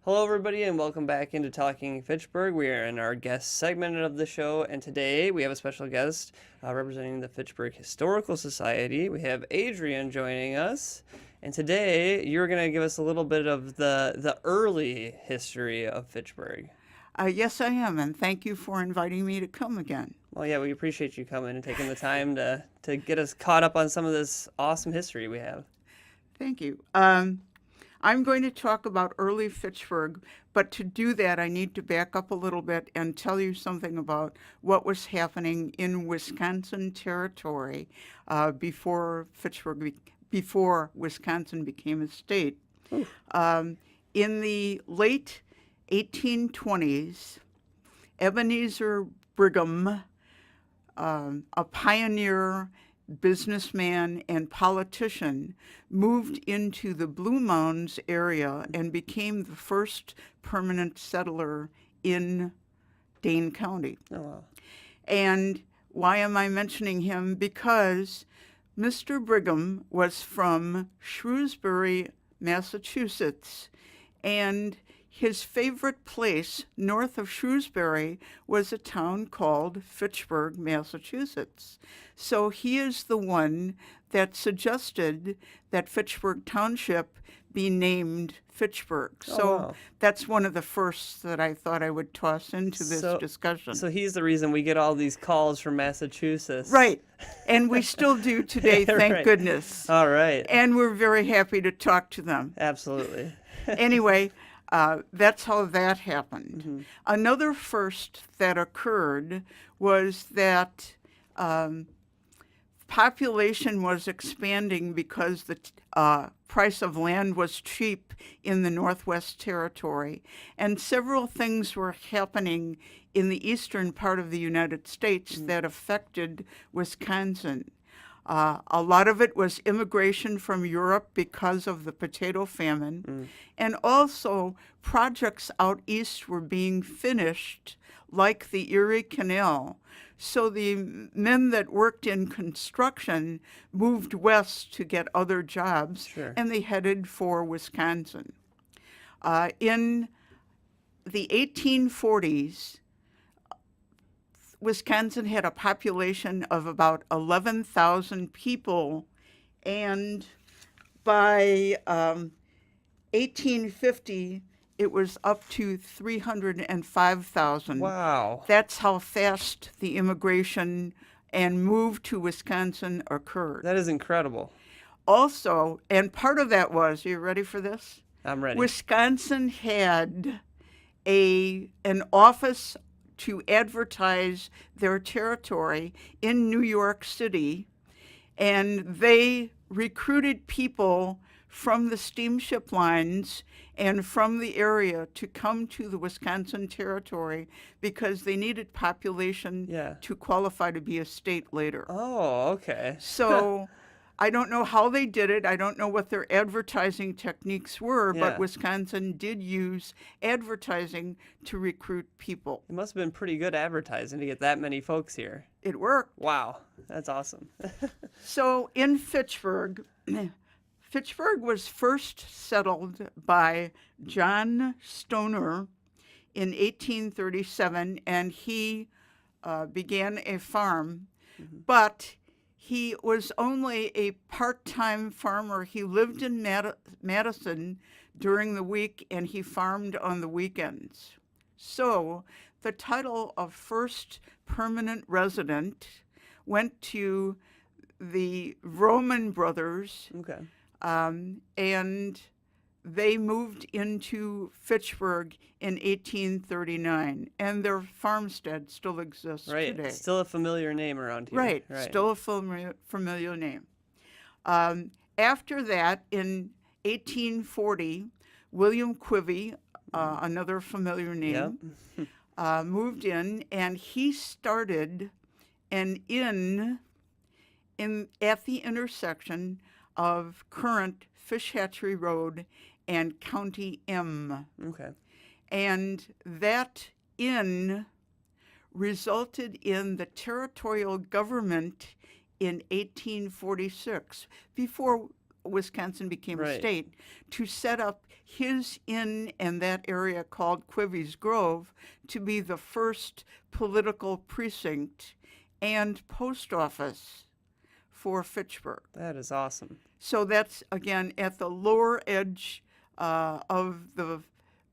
Hello, everybody, and welcome back into Talking Fitchburg. We are in our guest segment of the show, and today we have a special guest representing the Fitchburg Historical Society. We have Adrian joining us, and today you're going to give us a little bit of the early history of Fitchburg. Yes, I am, and thank you for inviting me to come again. Well, yeah, we appreciate you coming and taking the time to get us caught up on some of this awesome history we have. Thank you. I'm going to talk about early Fitchburg, but to do that, I need to back up a little bit and tell you something about what was happening in Wisconsin territory before Wisconsin became a state. In the late 1820s, Ebenezer Brigham, a pioneer businessman and politician, moved into the Blue Mounds area and became the first permanent settler in Dane County. Oh, wow. And why am I mentioning him? Because Mr. Brigham was from Shrewsbury, Massachusetts, and his favorite place north of Shrewsbury was a town called Fitchburg, Massachusetts. So he is the one that suggested that Fitchburg Township be named Fitchburg. So wow. that's one of the firsts that I thought I would toss into this discussion. So he's the reason we get all these calls from Massachusetts. Right. And we still do today, thank Right. goodness. All right. And we're very happy to talk to them. Absolutely. Anyway, that's how that happened. Another first that occurred was that population was expanding because the price of land was cheap in the Northwest Territory, and several things were happening in the eastern part of the United States that affected Wisconsin. A lot of it was immigration from Europe because of the potato famine. And also projects out east were being finished, like the Erie Canal. So the men that worked in construction moved west to get other jobs, Sure. and they headed for Wisconsin. In the 1840s, Wisconsin had a population of about 11,000 people, and by 1850, it was up to 305,000. Wow. That's how fast the immigration and move to Wisconsin occurred. That is incredible. Also, and part of that was, are you ready for this? I'm ready. Wisconsin had an office to advertise their territory in New York City, and they recruited people from the steamship lines and from the area to come to the Wisconsin territory because they needed population Yeah. to qualify to be a state later. Oh, okay. So I don't know how they did it. I don't know what their advertising techniques were, Yeah. but Wisconsin did use advertising to recruit people. It must have been pretty good advertising to get that many folks here. It worked. Wow. That's awesome. So in Fitchburg, Fitchburg was first settled by John Stoner in 1837, and he began a farm, but he was only a part-time farmer. He lived in Madison during the week, and he farmed on the weekends. So the title of first permanent resident went to the Roman brothers, Okay. and they moved into Fitchburg in 1839, and their farmstead still exists Right. today. Still a familiar name around here. Right, still a familiar name. After that, in 1840, William Quivey, another familiar name, moved in, and he started an inn at the intersection of current Fish Hatchery Road and County M. Okay. And that inn resulted in the territorial government in 1846. Before Wisconsin became a Right. state, to set up his inn and that area called Quivy's Grove to be the first political precinct and post office for Fitchburg. That is awesome. So that's, again, at the lower edge of the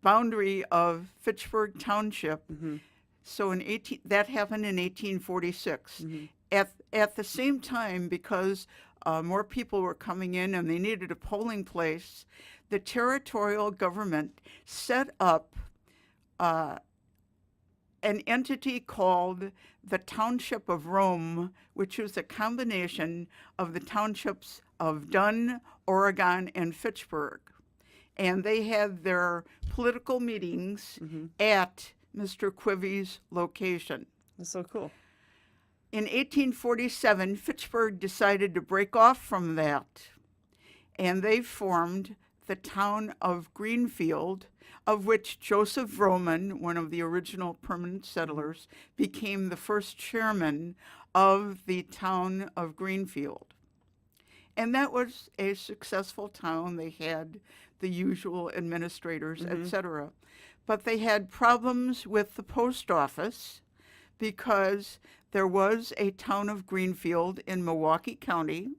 boundary of Fitchburg Township. Mm-hmm. So that happened in 1846. Mm-hmm. At the same time, because more people were coming in and they needed a polling place, the territorial government set up an entity called the Township of Rome, which was a combination of the townships of Dunn, Oregon, and Fitchburg. And they had their political meetings at Mr. Quivy's location. That's so cool. In 1847, Fitchburg decided to break off from that, and they formed the town of Greenfield, of which Joseph Roman, one of the original permanent settlers, became the first chairman of the town of Greenfield. And that was a successful town. They had the usual administrators, etc. But they had problems with the post office because there was a town of Greenfield in Milwaukee County,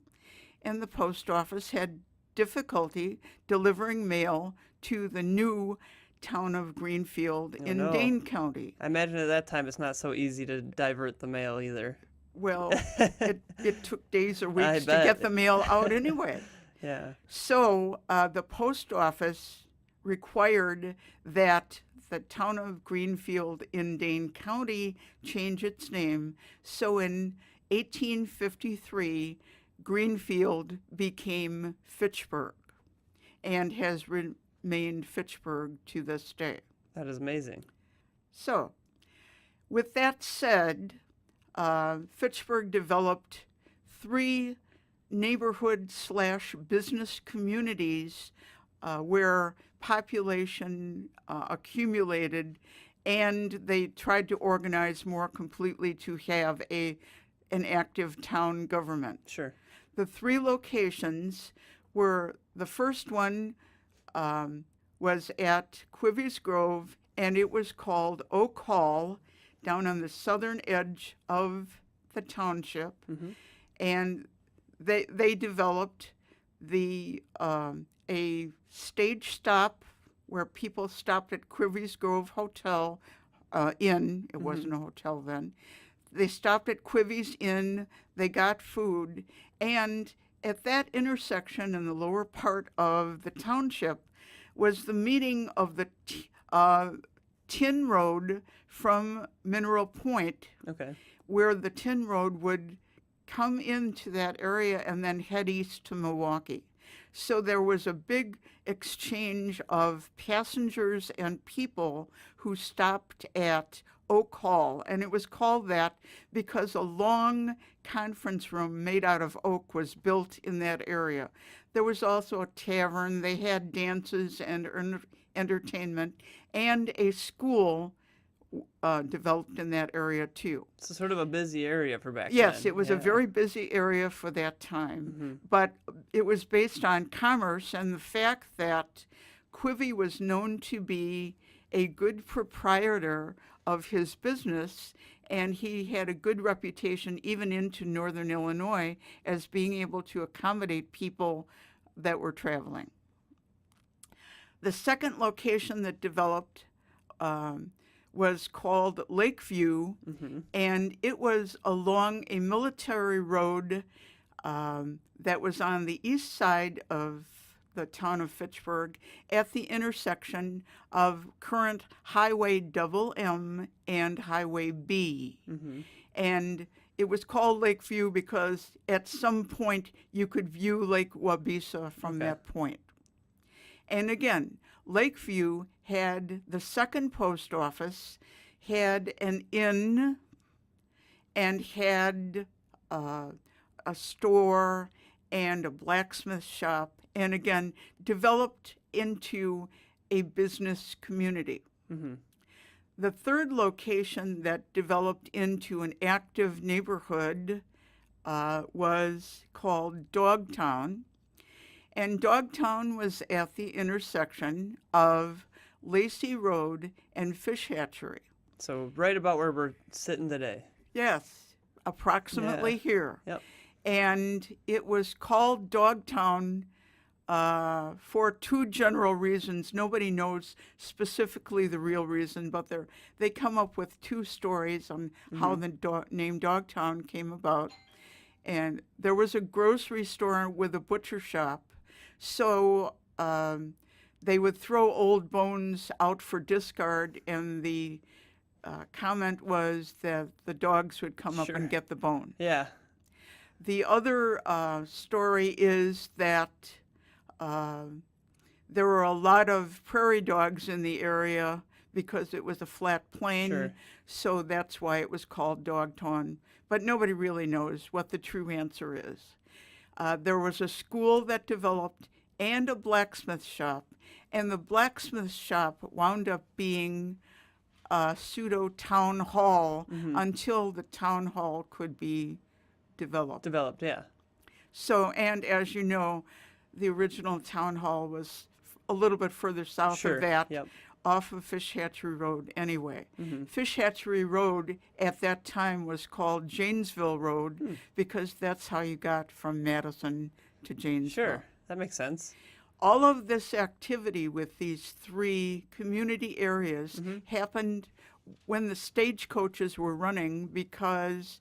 and the post office had difficulty delivering mail to the new town of Greenfield in Dane County. I imagine at that time it's not so easy to divert the mail either. Well, it took days or weeks to bet. get the mail out anyway. Yeah. So the post office required that the town of Greenfield in Dane County change its name. So in 1853, Greenfield became Fitchburg and has remained Fitchburg to this day. That is amazing. So, with that said, Fitchburg developed 3 neighborhood/business communities where population accumulated, and they tried to organize more completely to have an active town government. Sure. The 3 locations were, the first one was at Quivy's Grove, and it was called Oak Hall, down on the southern edge of the township. And they developed a stage stop where people stopped at Quivy's Grove Hotel Inn. It wasn't a hotel then. They stopped at Quivy's Inn, they got food, and at that intersection in the lower part of the township was the meeting of the Tin Road from Mineral Point, where the Tin Road would come into that area and then head east to Milwaukee. So there was a big exchange of passengers and people who stopped at Oak Hall, and it was called that because a long conference room made out of oak was built in that area. There was also a tavern. They had dances and entertainment, and a school developed in that area too. So sort of a busy area for back then. Yes, it was a very busy area for that time, but it was based on commerce and the fact that Quivy was known to be a good proprietor of his business, and he had a good reputation even into northern Illinois as being able to accommodate people that were traveling. The second location that developed was called Lakeview, and it was along a military road that was on the east side of the town of Fitchburg at the intersection of current Highway M and Highway B. And it was called Lakeview because at some point you could view Lake Wabeesa from that point. And again, Lakeview had the second post office, had an inn, and had a store and a blacksmith shop, and again, developed into a business community. The third location that developed into an active neighborhood was called Dogtown, And Dogtown was at the intersection of Lacey Road and Fish Hatchery. So right about where we're sitting today. Yes, approximately Yeah. here. Yep. And it was called Dogtown for two general reasons. Nobody knows specifically the real reason, but they come up with two stories on how the name Dogtown came about. And there was a grocery store with a butcher shop, so they would throw old bones out for discard, and the comment was that the dogs would come up Sure. and get the bone. Yeah. The other story is that there were a lot of prairie dogs in the area because it was a flat plain, Sure. so that's why it was called Dogtown. But nobody really knows what the true answer is. There was a school that developed and a blacksmith shop, and the blacksmith shop wound up being a pseudo town hall until the town hall could be developed. Yeah. So, and as you know, the original town hall was a little bit further south Sure. of that, Yep. off of Fish Hatchery Road anyway. Fish Hatchery Road at that time was called Janesville Road because that's how you got from Madison to Janesville. Sure. That makes sense. All of this activity with these three community areas happened when the stagecoaches were running because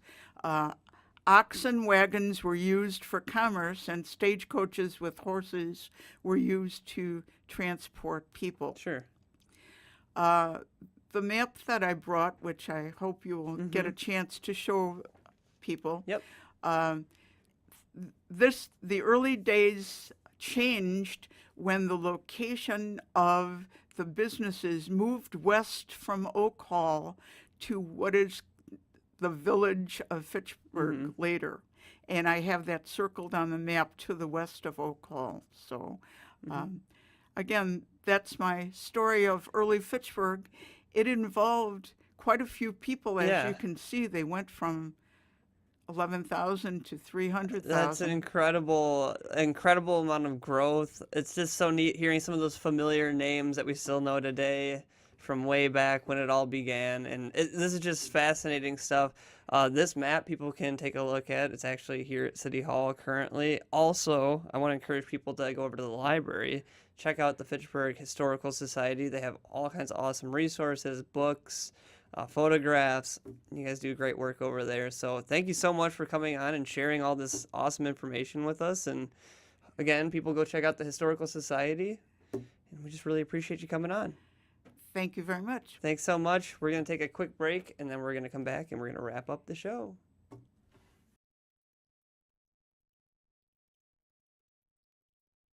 oxen wagons were used for commerce and stagecoaches with horses were used to transport people. Sure. The map that I brought, which I hope you will get a chance to show people, Yep. the early days changed when the location of the businesses moved west from Oak Hall to what is the village of Fitchburg later. And I have that circled on the map to the west of Oak Hall. So again, that's my story of early Fitchburg. It involved quite a few people, as you can see. They went from 11,000 to 300,000. That's an incredible amount of growth. It's just so neat hearing some of those familiar names that we still know today from way back when it all began. And this is just fascinating stuff. This map people can take a look at. It's actually here at City Hall currently. Also, I want to encourage people to go over to the library, check out the Fitchburg Historical Society. They have all kinds of awesome resources, books, photographs. You guys do great work over there. So thank you so much for coming on and sharing all this awesome information with us. And again, people go check out the Historical Society. And we just really appreciate you coming on. Thank you very much. Thanks so much. We're going to take a quick break, and then we're going to come back and we're going to wrap up the show.